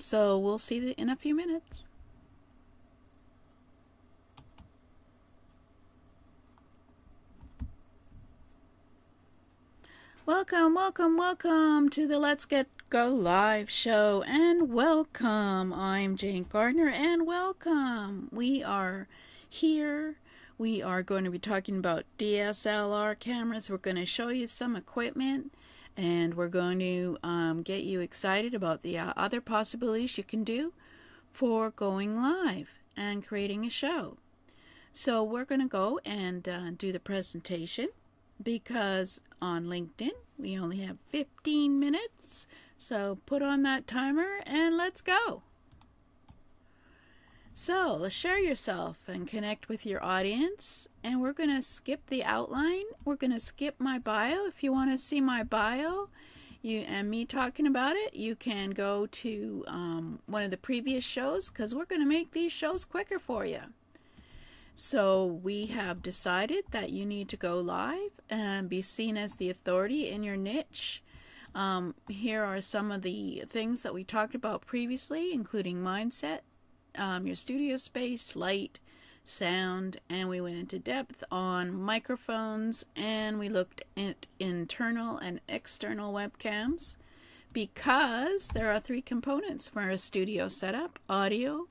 So we'll see you in a few minutes. Welcome, welcome, welcome to the Let's Get Go Live show, and welcome. I'm Jane Gardner, and welcome. We are here. We are going to be talking about DSLR cameras. We're going to show you some equipment, and we're going to get you excited about the other possibilities you can do for going live and creating a show. So we're going to go and do the presentation, because on LinkedIn we only have 15 minutes. So put on that timer and let's go. So let's share yourself and connect with your audience. And we're going to skip the outline. We're going to skip my bio. If you want to see my bio and me talking about it, you can go to one of the previous shows, because we're going to make these shows quicker for you. So we have decided that you need to go live and be seen as the authority in your niche. Here are some of the things that we talked about previously, including mindset, your studio space, light, sound, and we went into depth on microphones, and we looked at internal and external webcams, because there are 3 components for a studio setup: audio,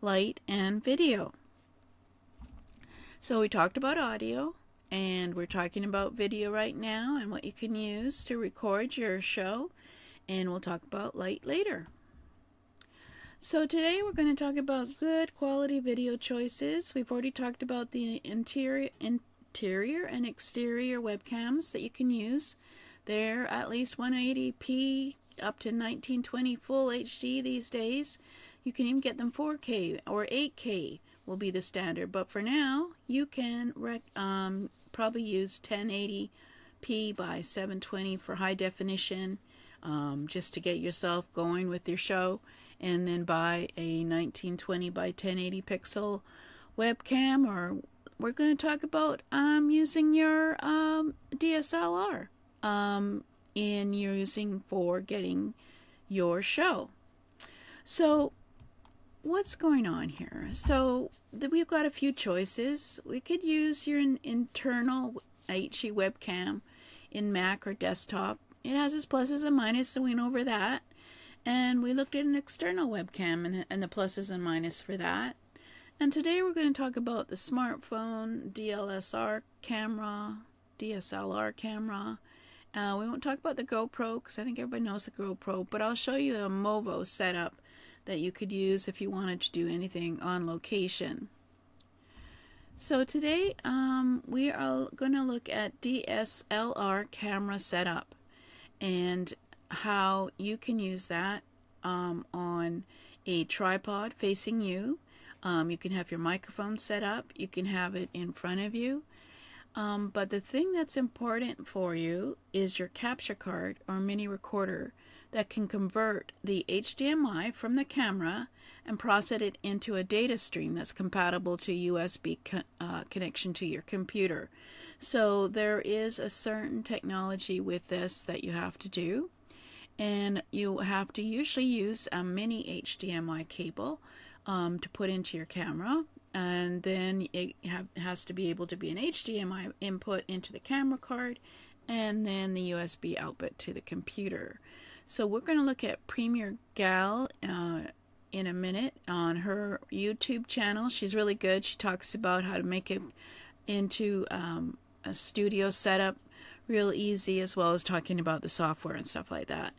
light, and video. So we talked about audio, and we're talking about video right now and what you can use to record your show, and we'll talk about light later. So today we're going to talk about good quality video choices. We've already talked about the interior and exterior webcams that you can use. They're at least 180p up to 1920 full HD these days. You can even get them 4K or 8K. Will be the standard, but for now you can probably use 1080p by 720 for high definition, just to get yourself going with your show, and then buy a 1920 by 1080 pixel webcam. Or we're going to talk about using your DSLR in using for getting your show. So what's going on here? So we've got a few choices. We could use your internal HE webcam in Mac or desktop. It has its pluses and minuses, so we went over that. And we looked at an external webcam and the pluses and minuses for that. And today we're going to talk about the smartphone DSLR camera. We won't talk about the GoPro, because I think everybody knows the GoPro, but I'll show you a Movo setup that you could use if you wanted to do anything on location. So today we are going to look at DSLR camera setup and how you can use that on a tripod facing you. You can have your microphone set up, you can have it in front of you, but the thing that's important for you is your capture card or mini recorder that can convert the HDMI from the camera and process it into a data stream that's compatible to USB connection to your computer. So there is a certain technology with this that you have to do, and you have to usually use a mini HDMI cable to put into your camera, and then it has to be able to be an HDMI input into the camera card, and then the USB output to the computer. So we're going to look at Premier Gal in a minute on her YouTube channel. She's really good. She talks about how to make it into a studio setup real easy, as well as talking about the software and stuff like that.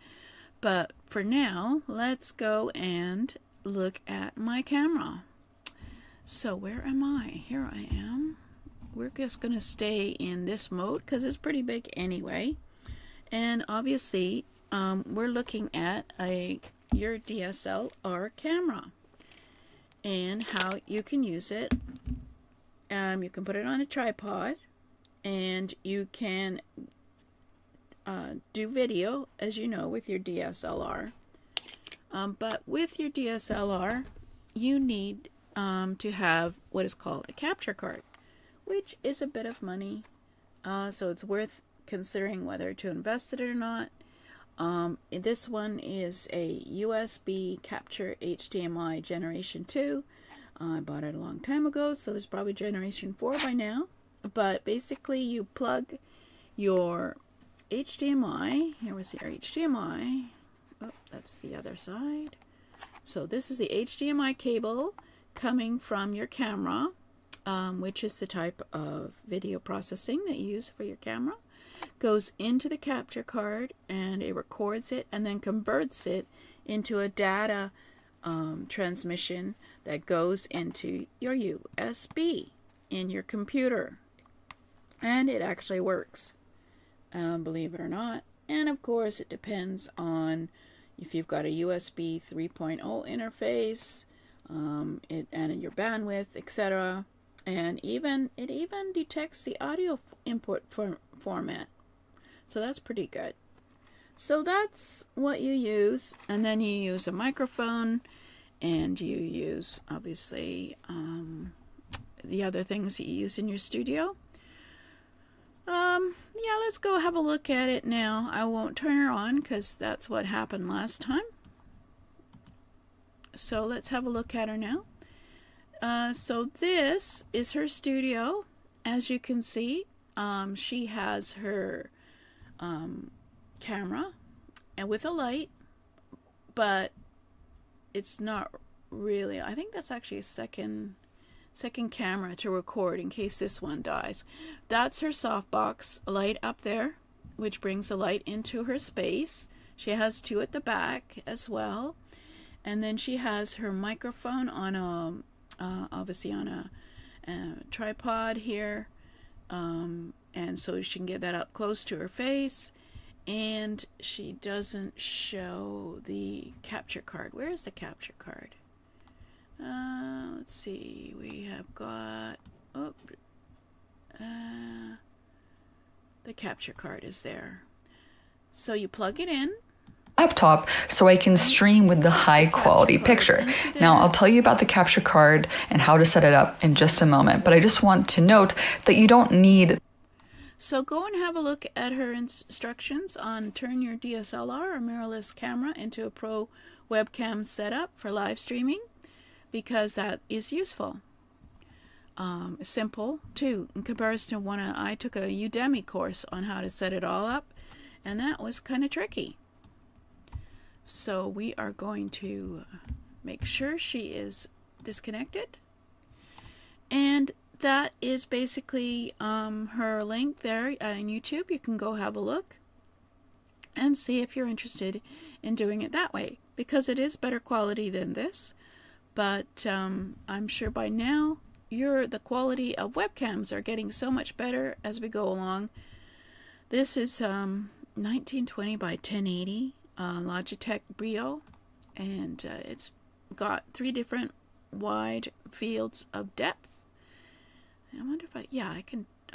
But for now, let's go and look at my camera. So where am I? Here I am. We're just going to stay in this mode because it's pretty big anyway. And obviously, we're looking at your DSLR camera and how you can use it. You can put it on a tripod, and you can do video, as you know, with your DSLR. But with your DSLR, you need to have what is called a capture card, which is a bit of money. So it's worth considering whether to invest it or not. This one is a USB capture HDMI generation 2. I bought it a long time ago, so there's probably generation 4 by now. But basically you plug your HDMI, here was your HDMI, oh, that's the other side. So this is the HDMI cable coming from your camera, which is the type of video processing that you use for your camera. Goes into the capture card and it records it and then converts it into a data transmission that goes into your USB in your computer. And it actually works, believe it or not. And of course it depends on if you've got a USB 3.0 interface, and your bandwidth, etc. And it even detects the audio input format. So that's pretty good. So that's what you use, and then you use a microphone, and you use obviously the other things that you use in your studio. Yeah, let's go have a look at it now. I won't turn her on because that's what happened last time. So let's have a look at her now. So this is her studio. As you can see, she has her camera and with a light, but it's not really, I think that's actually a second camera to record in case this one dies. That's her softbox light up there, which brings the light into her space. She has two at the back as well, and then she has her microphone on a obviously on a tripod here, and so she can get that up close to her face. And she doesn't show the capture card. Where is the capture card? Let's see, we have got, the capture card is there. So you plug it in. Laptop so I can stream with the high quality picture. Now I'll tell you about the capture card and how to set it up in just a moment, but I just want to note that you don't need. So go and have a look at her instructions on turn your DSLR or mirrorless camera into a pro webcam setup for live streaming, because that is useful. Simple too, in comparison to one I took a Udemy course on how to set it all up, and that was kind of tricky. So we are going to make sure she is disconnected, and that is basically her link there on YouTube. You can go have a look and see if you're interested in doing it that way, because it is better quality than this. But I'm sure by now the quality of webcams are getting so much better as we go along. This is 1920 by 1080 Logitech Brio, and it's got 3 different wide fields of depth. I wonder if I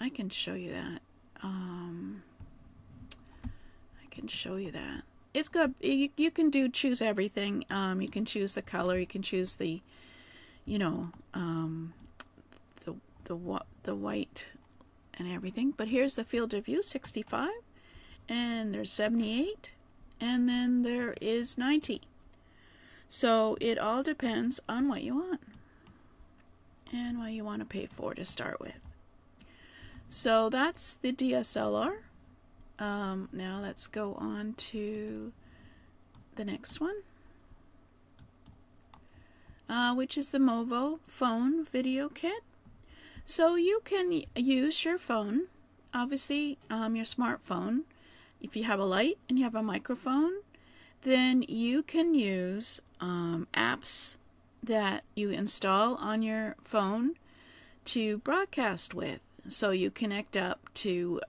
can show you that. I can show you that. It's good. You can choose everything. You can choose the color. You can choose the, the white and everything. But here's the field of view, 65, and there's 78, and then there is 90. So it all depends on what you want and what you want to pay for to start with. So that's the DSLR. Now let's go on to the next one, which is the Movo phone video kit. So you can use your phone, obviously your smartphone. If you have a light and you have a microphone, then you can use apps that you install on your phone to broadcast with. So you connect up to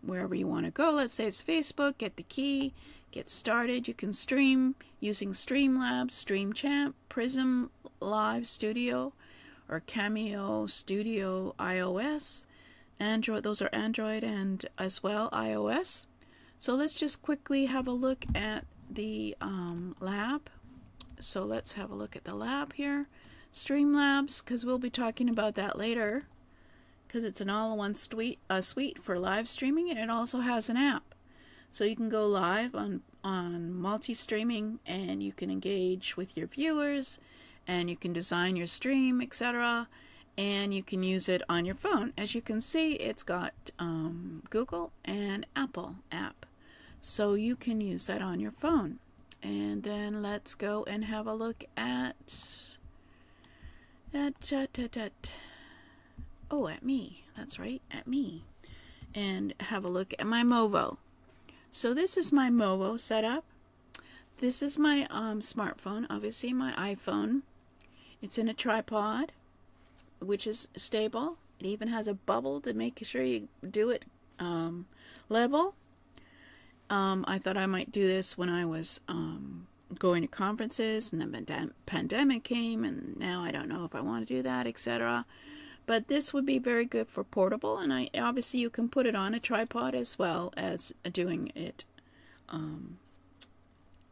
wherever you want to go. Let's say it's Facebook, get the key, get started. You can stream using Streamlabs, StreamChamp, Prism Live Studio, or Cameo Studio iOS, Android. Those are Android and as well iOS. So let's just quickly have a look at the lab. So let's have a look at the lab here, Streamlabs, because we'll be talking about that later, because it's an all-in-one suite for live streaming, and it also has an app. So you can go live on multi-streaming, and you can engage with your viewers, and you can design your stream, etc. And you can use it on your phone. As you can see, it's got Google and Apple app. So you can use that on your phone. And then let's go and have a look at me. That's right, at me. And have a look at my Movo. So this is my Movo setup. This is my smartphone, obviously my iPhone. It's in a tripod, which is stable. It even has a bubble to make sure you do it level. I thought I might do this when I was going to conferences, and then the pandemic came, and now I don't know if I want to do that, etc. But this would be very good for portable, and obviously you can put it on a tripod as well as doing it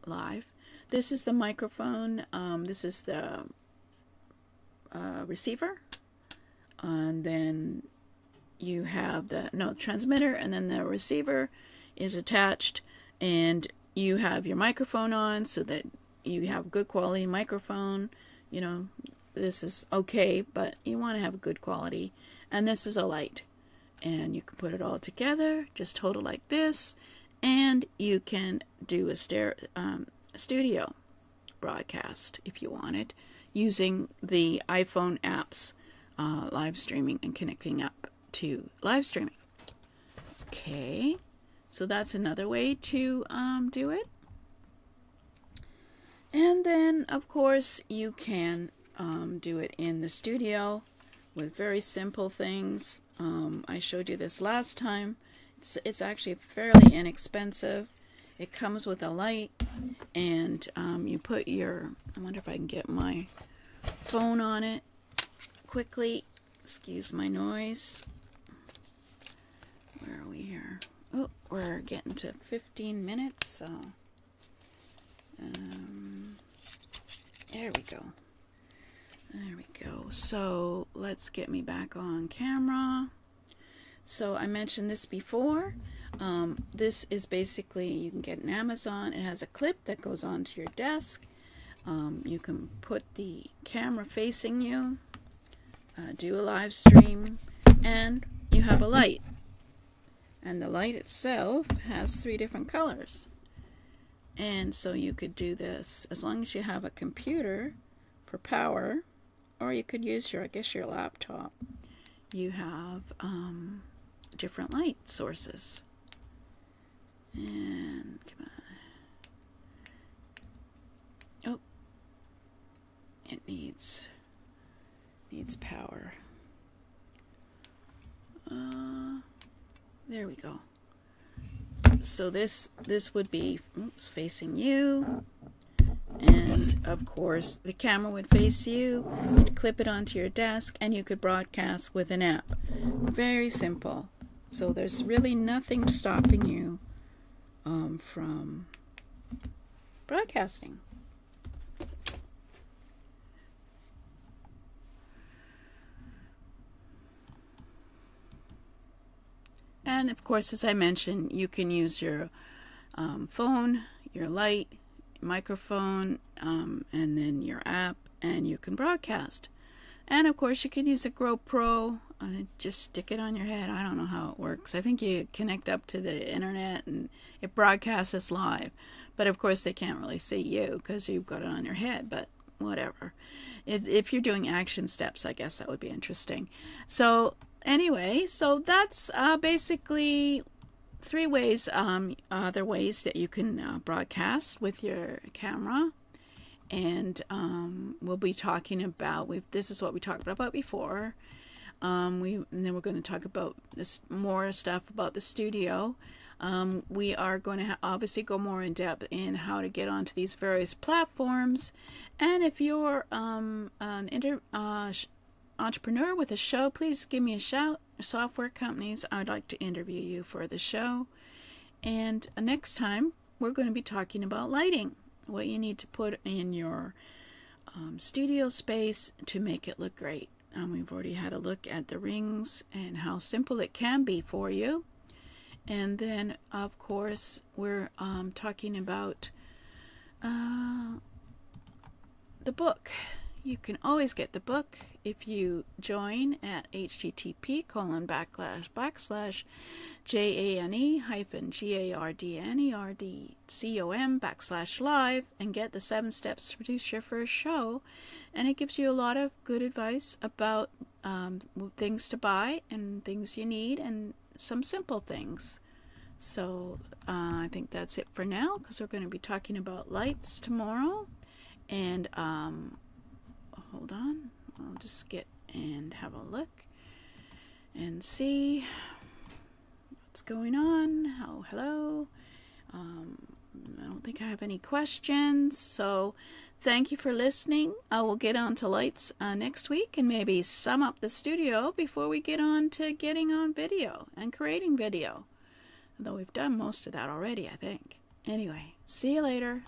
live. This is the microphone. This is the receiver, and then you have the transmitter, and then the receiver is attached, and you have your microphone on so that you have good quality microphone. You know, this is okay, but you want to have a good quality. And this is a light, and you can put it all together, just hold it like this, and you can do a studio broadcast if you wanted, using the iPhone apps, live streaming and connecting up to live streaming. Okay, so that's another way to do it. And then, of course, you can do it in the studio with very simple things. I showed you this last time. It's actually fairly inexpensive. It comes with a light, and you put your, I wonder if I can get my phone on it quickly. Excuse my noise. Where are we here? Oh, we're getting to 15 minutes, so there we go. There we go. So let's get me back on camera. So I mentioned this before. This is basically, you can get an Amazon. It has a clip that goes onto your desk. You can put the camera facing you, do a live stream, and you have a light. And the light itself has 3 different colors. And so you could do this as long as you have a computer for power, or you could use your laptop. You have different light sources. And come on. Oh, it needs power. There we go. So this would be facing you, and of course the camera would face you. You'd clip it onto your desk, and you could broadcast with an app. Very simple. So there's really nothing stopping you from broadcasting. And of course, as I mentioned, you can use your phone, your light, microphone, and then your app, and you can broadcast. And of course, you can use a GoPro, just stick it on your head. I don't know how it works. I think you connect up to the internet and it broadcasts live. But of course, they can't really see you because you've got it on your head, but whatever. If you're doing action steps, I guess that would be interesting. So anyway, so that's basically 3 ways, other ways that you can broadcast with your camera. And we'll be talking about, this is what we talked about before. And then we're going to talk about this more stuff about the studio. We are going to obviously go more in depth in how to get onto these various platforms. And if you're an entrepreneur with a show, please give me a shout. Software companies, I'd like to interview you for the show. And next time, we're going to be talking about lighting, what you need to put in your studio space to make it look great. We've already had a look at the rings and how simple it can be for you. And then, of course, we're talking about the book. You can always get the book if you join at http://jane-gardner.com/live and get the 7 steps to produce your first show. And it gives you a lot of good advice about things to buy and things you need and some simple things. So I think that's it for now, because we're going to be talking about lights tomorrow. And hold on, I'll just get and have a look and see what's going on. Oh, hello. I don't think I have any questions, so thank you for listening. I will get on to lights next week and maybe sum up the studio before we get on to getting on video and creating video, although we've done most of that already, I think. Anyway, see you later.